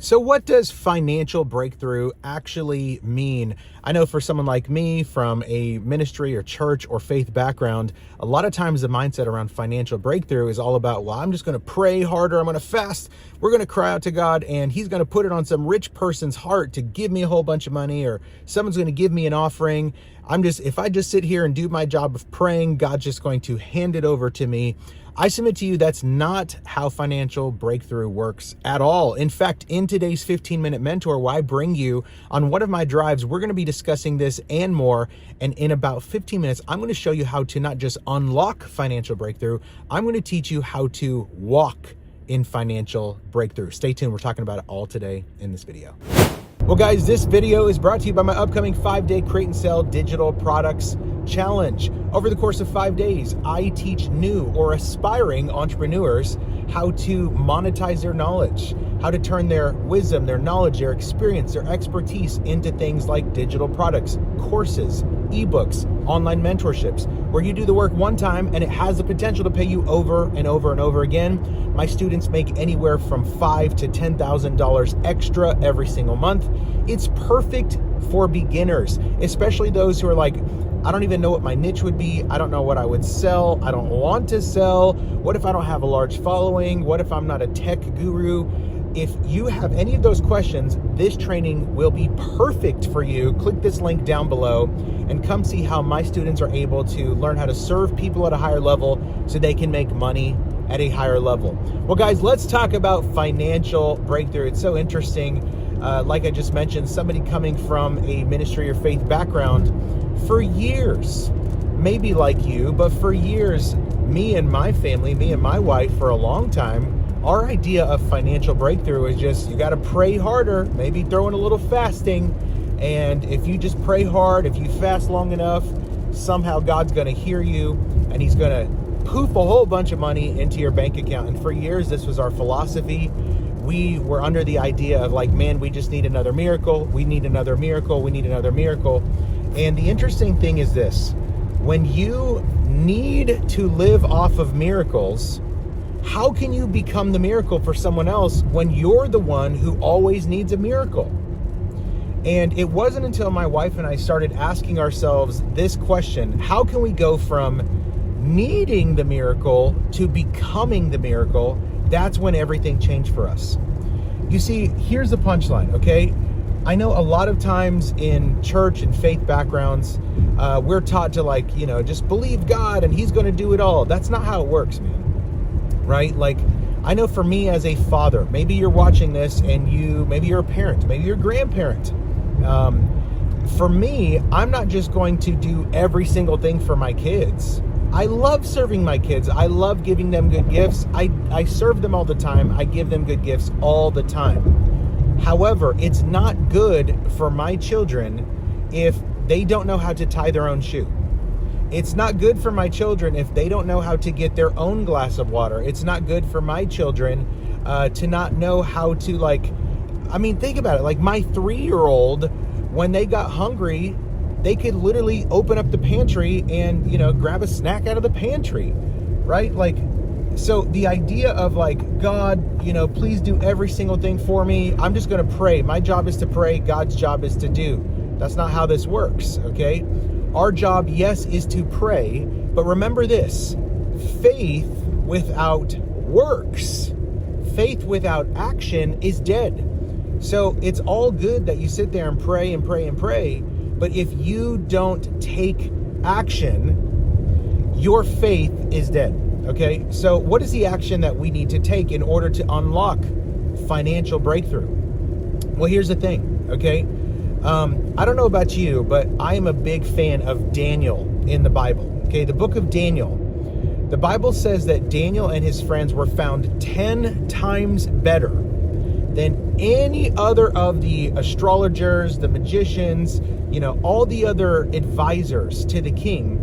So what does financial breakthrough actually mean? I know for someone like me from a ministry or church or faith background, a lot of times the mindset around financial breakthrough is all about, well, I'm just going to pray harder. I'm going to fast. We're going to cry out to God and he's going to put it on some rich person's heart to give me a whole bunch of money, or someone's going to give me an offering. If I just sit here and do my job of praying, God's just going to hand it over to me. I submit to you that's not how financial breakthrough works at all. In fact, in today's 15-minute mentor, where I bring you on one of my drives, we're going to be discussing this and more. And in about 15 minutes, I'm going to show you how to not just unlock financial breakthrough, I'm going to teach you how to walk in financial breakthrough. Stay tuned. We're talking about it all today in this video. Well, guys, this video is brought to you by my upcoming 5-day Create and Sell Digital Products Challenge. Over the course of 5 days, I teach new or aspiring entrepreneurs how to monetize their knowledge, how to turn their wisdom, their knowledge, their experience, their expertise into things like digital products, courses, ebooks, online mentorships, where you do the work one time and it has the potential to pay you over and over and over again. My students make anywhere from $5,000 to $10,000 extra every single month. It's perfect for beginners, especially those who are like, I don't even know what my niche would be. I don't know what I would sell. I don't want to sell. What if I don't have a large following? What if I'm not a tech guru? If you have any of those questions, this training will be perfect for you. Click this link down below and come see how my students are able to learn how to serve people at a higher level so they can make money at a higher level. Well, guys, let's talk about financial breakthrough. It's so interesting. Like I just mentioned, somebody coming from a ministry or faith background, for years, maybe like you, but for years, me and my family, me and my wife, for a long time, our idea of financial breakthrough is just, you got to pray harder, maybe throw in a little fasting. And if you just pray hard, if you fast long enough, somehow God's going to hear you and he's going to poof a whole bunch of money into your bank account. And for years, this was our philosophy. We were under the idea of like, man, we just need another miracle. We need another miracle. We need another miracle. And the interesting thing is this: when you need to live off of miracles, how can you become the miracle for someone else when you're the one who always needs a miracle? And it wasn't until my wife and I started asking ourselves this question: how can we go from needing the miracle to becoming the miracle? That's when everything changed for us. You see, here's the punchline, okay? I know a lot of times in church and faith backgrounds, we're taught to just believe God and he's going to do it all. That's not how it works, man. Right? Like, I know for me as a father, maybe you're watching this and maybe you're a parent, maybe you're a grandparent. For me, I'm not just going to do every single thing for my kids. I love serving my kids. I love giving them good gifts. I serve them all the time. I give them good gifts all the time. However, it's not good for my children if they don't know how to tie their own shoe. It's not good for my children if they don't know how to get their own glass of water. It's not good for my children to not know how to think about it. Like my 3-year-old, when they got hungry, they could literally open up the pantry and, grab a snack out of the pantry, right? So the idea of God, please do every single thing for me. I'm just going to pray. My job is to pray. God's job is to do. That's not how this works, okay? Our job, yes, is to pray. But remember this: faith without works, faith without action is dead. So it's all good that you sit there and pray and pray and pray. But if you don't take action, your faith is dead. Okay, so what is the action that we need to take in order to unlock financial breakthrough? Well, here's the thing, okay? I don't know about you, but I am a big fan of Daniel in the Bible, okay? The book of Daniel. The Bible says that Daniel and his friends were found 10 times better than any other of the astrologers, the magicians, all the other advisors to the king.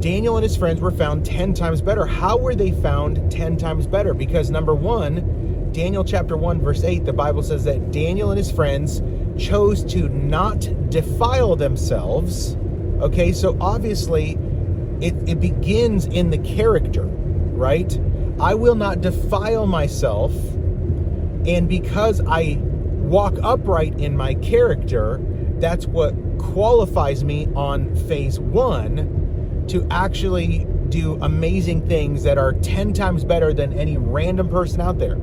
Daniel and his friends were found 10 times better. How were they found 10 times better? Because number one, Daniel chapter 1, verse 8, the Bible says that Daniel and his friends chose to not defile themselves. Okay, so obviously it begins in the character, right? I will not defile myself. And because I walk upright in my character. That's what qualifies me on phase 1 to actually do amazing things that are 10 times better than any random person out there,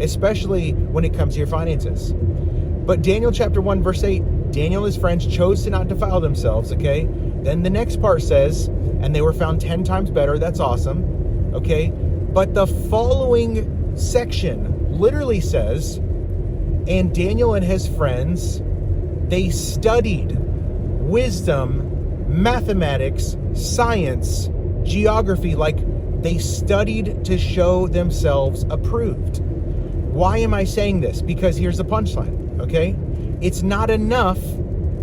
especially when it comes to your finances. But Daniel chapter 1 verse 8, Daniel and his friends chose to not defile themselves, okay? Then the next part says, and they were found 10 times better. That's awesome, okay? But the following section literally says, and Daniel and his friends, they studied wisdom, mathematics, science, geography, like they studied to show themselves approved. Why am I saying this? Because here's the punchline, okay? It's not enough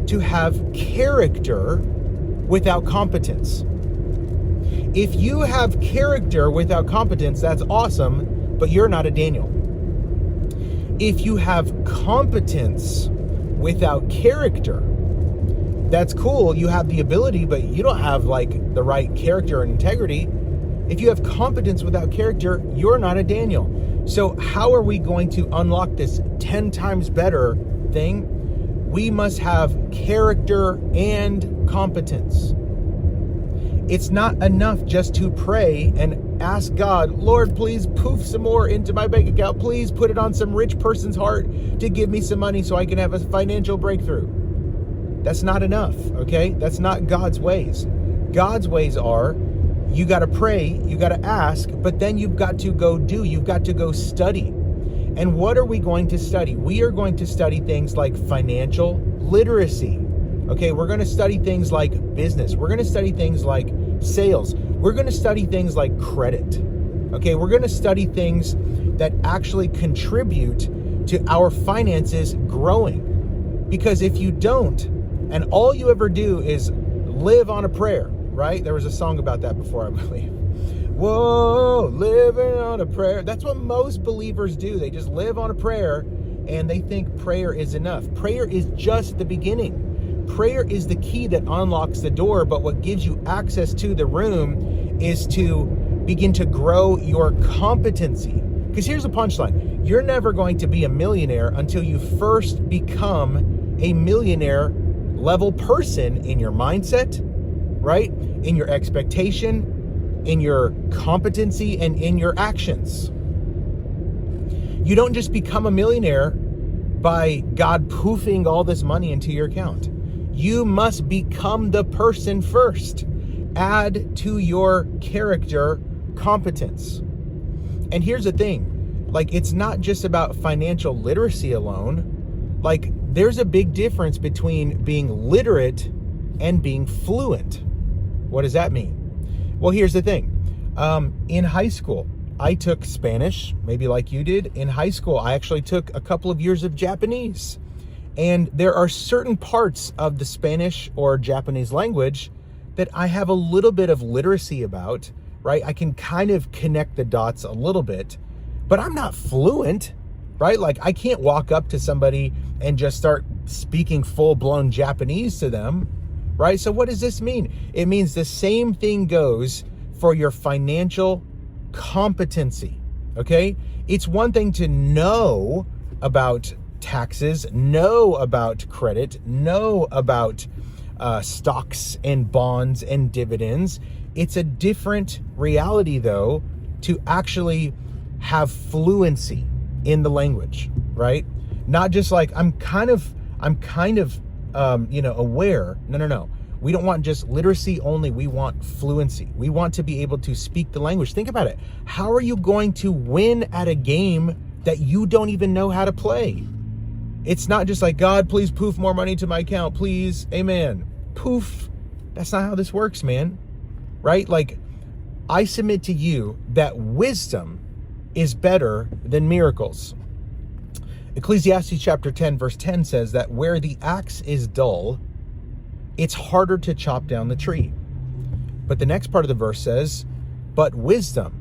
to have character without competence. If you have character without competence, that's awesome, but you're not a Daniel. If you have competence without character, that's cool. You have the ability, but you don't have like the right character and integrity. If you have competence without character, you're not a Daniel. So how are we going to unlock this 10 times better thing? We must have character and competence. It's not enough just to pray and ask God, Lord, please poof some more into my bank account. Please put it on some rich person's heart to give me some money so I can have a financial breakthrough. That's not enough, okay? That's not God's ways. God's ways are, you got to pray, you got to ask, but then you've got to go do, you've got to go study. And what are we going to study? We are going to study things like financial literacy. Okay, we're going to study things like business. We're going to study things like sales. We're going to study things like credit. Okay, we're going to study things that actually contribute to our finances growing. Because if you don't, and all you ever do is live on a prayer, right? There was a song about that before, I believe. Whoa, living on a prayer. That's what most believers do. They just live on a prayer and they think prayer is enough. Prayer is just the beginning. Prayer is the key that unlocks the door, but what gives you access to the room is to begin to grow your competency. Because here's the punchline. You're never going to be a millionaire until you first become a millionaire level person in your mindset, right? In your expectation, in your competency, and in your actions. You don't just become a millionaire by God poofing all this money into your account. You must become the person first. Add to your character competence. And here's the thing, like, it's not just about financial literacy alone. Like, there's a big difference between being literate and being fluent. What does that mean? Well, here's the thing. In high school, I took Spanish, maybe like you did. In high school, I actually took a couple of years of Japanese. And there are certain parts of the Spanish or Japanese language that I have a little bit of literacy about, right? I can kind of connect the dots a little bit, but I'm not fluent, right? Like, I can't walk up to somebody and just start speaking full-blown Japanese to them, right? So what does this mean? It means the same thing goes for your financial competency, okay? It's one thing to know about taxes, know about credit, know about stocks and bonds and dividends. It's a different reality, though, to actually have fluency in the language, right? Not just like I'm kind of aware. No. We don't want just literacy only. We want fluency. We want to be able to speak the language. Think about it. How are you going to win at a game that you don't even know how to play? It's not just like, God, please poof more money to my account, please. Amen. Poof. That's not how this works, man. Right? Like, I submit to you that wisdom is better than miracles. Ecclesiastes chapter 10, verse 10 says that where the axe is dull, it's harder to chop down the tree. But the next part of the verse says, but wisdom,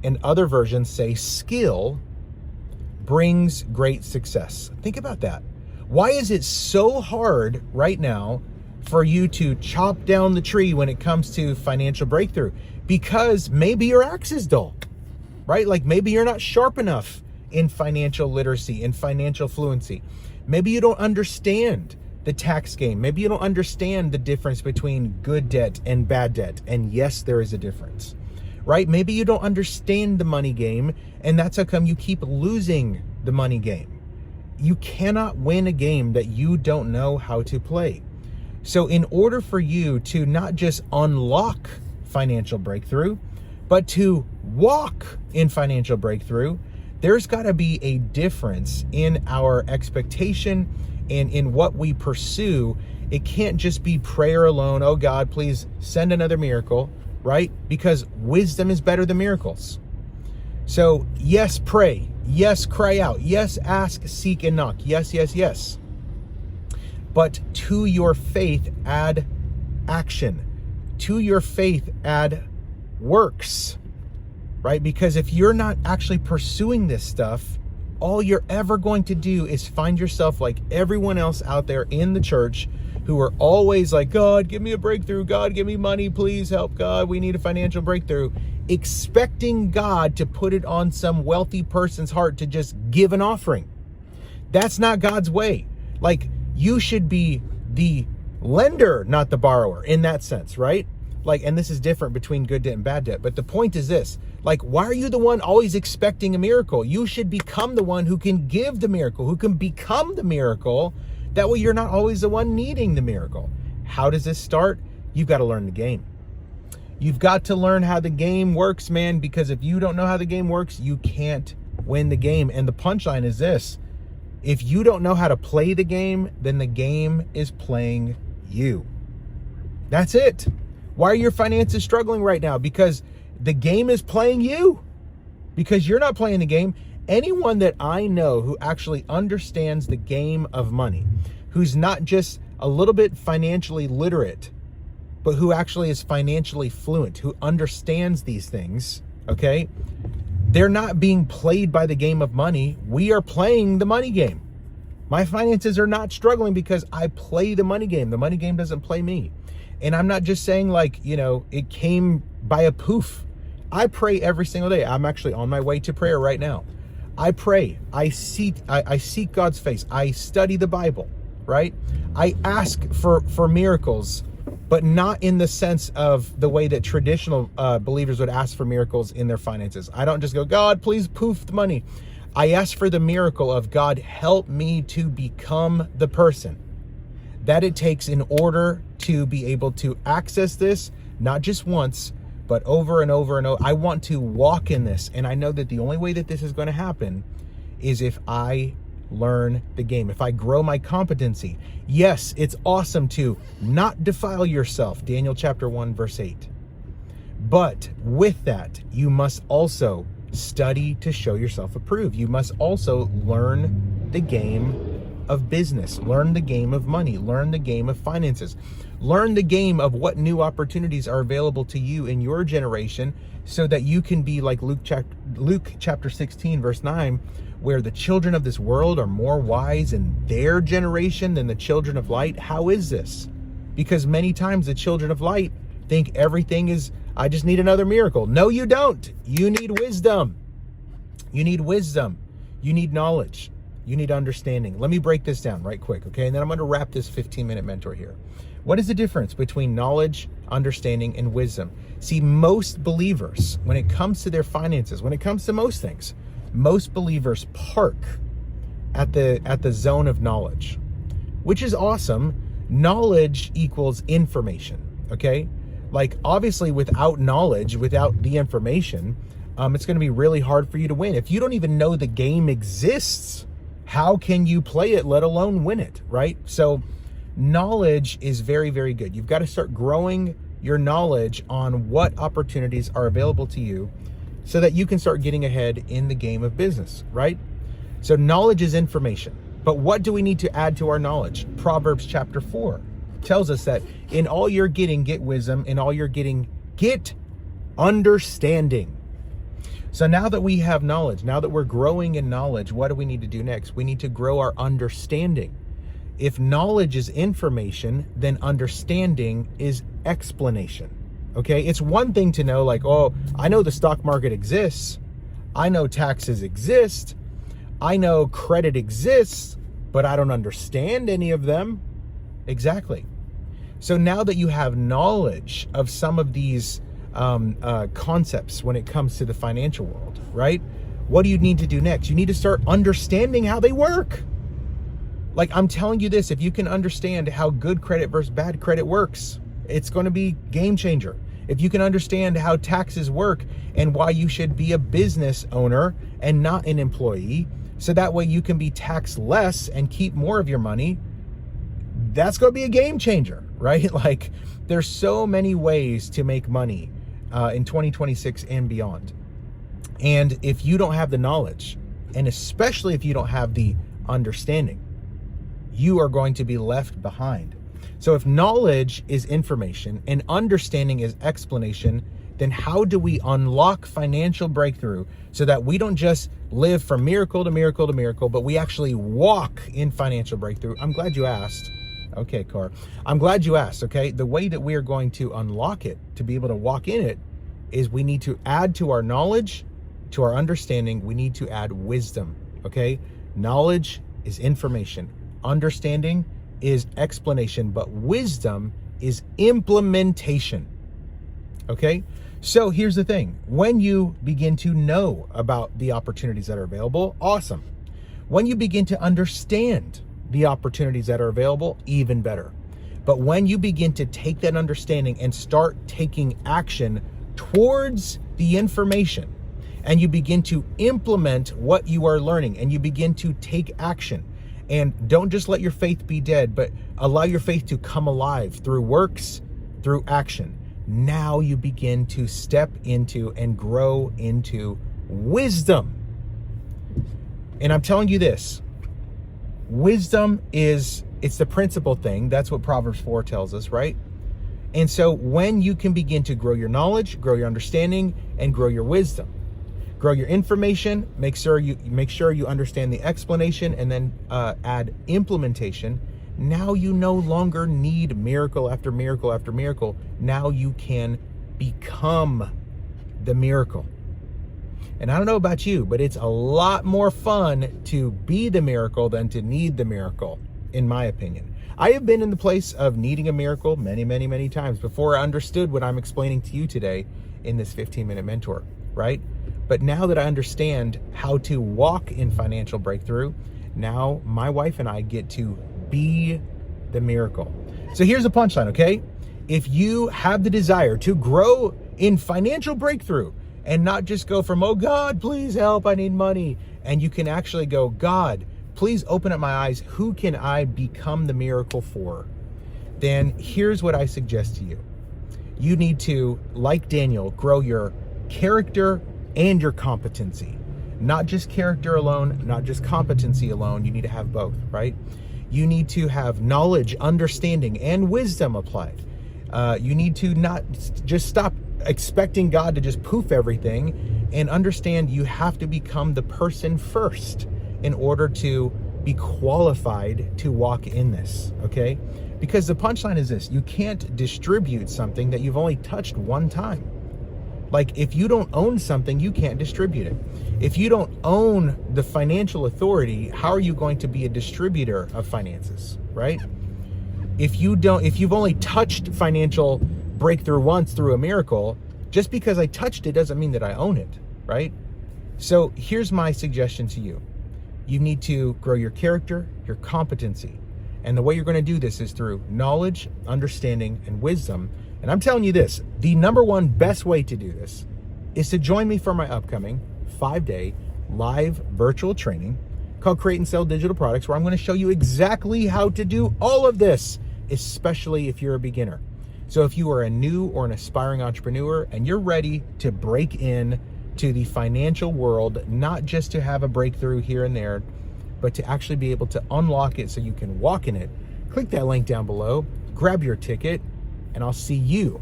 and other versions say skill, brings great success. Think about that. Why is it so hard right now for you to chop down the tree when it comes to financial breakthrough? Because maybe your axe is dull, right? Like, maybe you're not sharp enough in financial literacy, in financial fluency. Maybe you don't understand the tax game. Maybe you don't understand the difference between good debt and bad debt. And yes, there is a difference, right? Maybe you don't understand the money game, and that's how come you keep losing the money game. You cannot win a game that you don't know how to play. So in order for you to not just unlock financial breakthrough, but to walk in financial breakthrough, there's got to be a difference in our expectation and in what we pursue. It can't just be prayer alone. Oh God, please send another miracle, right? Because wisdom is better than miracles. So yes, pray. Yes, cry out. Yes, ask, seek, and knock. Yes, yes, yes. But to your faith, add action. To your faith, add works, right? Because if you're not actually pursuing this stuff, all you're ever going to do is find yourself like everyone else out there in the church who are always like, God, give me a breakthrough. God, give me money. Please help. God, we need a financial breakthrough. Expecting God to put it on some wealthy person's heart to just give an offering. That's not God's way. Like, you should be the lender, not the borrower in that sense, right? Like, and this is different between good debt and bad debt. But the point is this, like, why are you the one always expecting a miracle? You should become the one who can give the miracle, who can become the miracle. That way you're not always the one needing the miracle. How does this start? You've got to learn the game. You've got to learn how the game works, man, because if you don't know how the game works, you can't win the game. And the punchline is this: if you don't know how to play the game, then the game is playing you. That's it. Why are your finances struggling right now? Because the game is playing you. Because you're not playing the game. Anyone that I know who actually understands the game of money, who's not just a little bit financially literate, but who actually is financially fluent, who understands these things, okay? They're not being played by the game of money. We are playing the money game. My finances are not struggling because I play the money game. The money game doesn't play me. And I'm not just saying like, it came by a poof. I pray every single day. I'm actually on my way to prayer right now. I pray. I seek God's face. I study the Bible, right? I ask for miracles, but not in the sense of the way that traditional believers would ask for miracles in their finances. I don't just go, God, please poof the money. I ask for the miracle of God, help me to become the person that it takes in order to be able to access this, not just once, but over and over and over. I want to walk in this. And I know that the only way that this is going to happen is if I learn the game, if I grow my competency. Yes, it's awesome to not defile yourself, Daniel chapter 1, verse 8. But with that, you must also study to show yourself approved. You must also learn the game of business, learn the game of money, learn the game of finances, learn the game of what new opportunities are available to you in your generation, so that you can be like Luke chapter 16, verse 9, where the children of this world are more wise in their generation than the children of light. How is this? Because many times the children of light think everything is, I just need another miracle. No, you don't. You need wisdom. You need wisdom. You need knowledge. You need understanding. Let me break this down right quick, okay? And then I'm going to wrap this 15-minute mentor here. What is the difference between knowledge, understanding, and wisdom? See, most believers, when it comes to their finances, when it comes to most things, most believers park at the zone of knowledge, which is awesome. Knowledge equals information, okay? Like, obviously, without knowledge, without the information, it's going to be really hard for you to win. If you don't even know the game exists, how can you play it, let alone win it, right? So knowledge is very, very good. You've got to start growing your knowledge on what opportunities are available to you so that you can start getting ahead in the game of business, right? So knowledge is information. But what do we need to add to our knowledge? Proverbs chapter 4 tells us that in all you're getting, get wisdom. In all you're getting, get understanding. So now that we have knowledge, now that we're growing in knowledge, what do we need to do next? We need to grow our understanding. If knowledge is information, then understanding is explanation. Okay, it's one thing to know, like, oh, I know the stock market exists. I know taxes exist. I know credit exists, but I don't understand any of them. Exactly. So now that you have knowledge of some of these concepts when it comes to the financial world, right? What do you need to do next? You need to start understanding how they work. Like, I'm telling you this, if you can understand how good credit versus bad credit works, it's going to be game changer. If you can understand how taxes work and why you should be a business owner and not an employee, so that way you can be taxed less and keep more of your money, that's going to be a game changer, right? Like, there's so many ways to make money in 2026 and beyond. And if you don't have the knowledge, and especially if you don't have the understanding, you are going to be left behind. So if knowledge is information and understanding is explanation, then how do we unlock financial breakthrough so that we don't just live from miracle to miracle to miracle, but we actually walk in financial breakthrough? I'm glad you asked. Okay, Car. I'm glad you asked, okay? The way that we are going to unlock it, to be able to walk in it, is we need to add to our knowledge, to our understanding, we need to add wisdom, okay? Knowledge is information. Understanding is explanation, but wisdom is implementation, okay? So here's the thing. When you begin to know about the opportunities that are available, awesome. When you begin to understand the opportunities that are available, even better. But when you begin to take that understanding and start taking action towards the information, and you begin to implement what you are learning, and you begin to take action, and don't just let your faith be dead, but allow your faith to come alive through works, through action. Now you begin to step into and grow into wisdom. And I'm telling you this, wisdom it's the principal thing. That's what Proverbs 4 tells us, right? And so when you can begin to grow your knowledge, grow your understanding, and grow your wisdom, grow your information, make sure you understand the explanation, and then add implementation. Now you no longer need miracle after miracle after miracle. Now you can become the miracle. And I don't know about you, but it's a lot more fun to be the miracle than to need the miracle, in my opinion. I have been in the place of needing a miracle many, many, many times before I understood what I'm explaining to you today in this 15-minute mentor, right? But now that I understand how to walk in financial breakthrough, now my wife and I get to be the miracle. So here's the punchline, okay? If you have the desire to grow in financial breakthrough and not just go from, oh God, please help, I need money, and you can actually go, God, please open up my eyes, who can I become the miracle for? Then here's what I suggest to you. You need to, like Daniel, grow your character and your competency. Not just character alone, not just competency alone. You need to have both, right? You need to have knowledge, understanding, and wisdom applied. You need to not just stop expecting God to just poof everything, and understand you have to become the person first in order to be qualified to walk in this, okay? Because the punchline is this: you can't distribute something that you've only touched one time. Like, if you don't own something, you can't distribute it. If you don't own the financial authority, how are you going to be a distributor of finances, right? If you've only touched financial breakthrough once through a miracle, just because I touched it doesn't mean that I own it, right? So here's my suggestion to you. You need to grow your character, your competency. And the way you're going to do this is through knowledge, understanding, and wisdom. And I'm telling you this, the number one best way to do this is to join me for my upcoming 5-day live virtual training called Create and Sell Digital Products, where I'm going to show you exactly how to do all of this, especially if you're a beginner. So if you are a new or an aspiring entrepreneur and you're ready to break in to the financial world, not just to have a breakthrough here and there, but to actually be able to unlock it so you can walk in it, click that link down below, grab your ticket, and I'll see you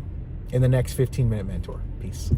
in the next 15-minute mentor. Peace.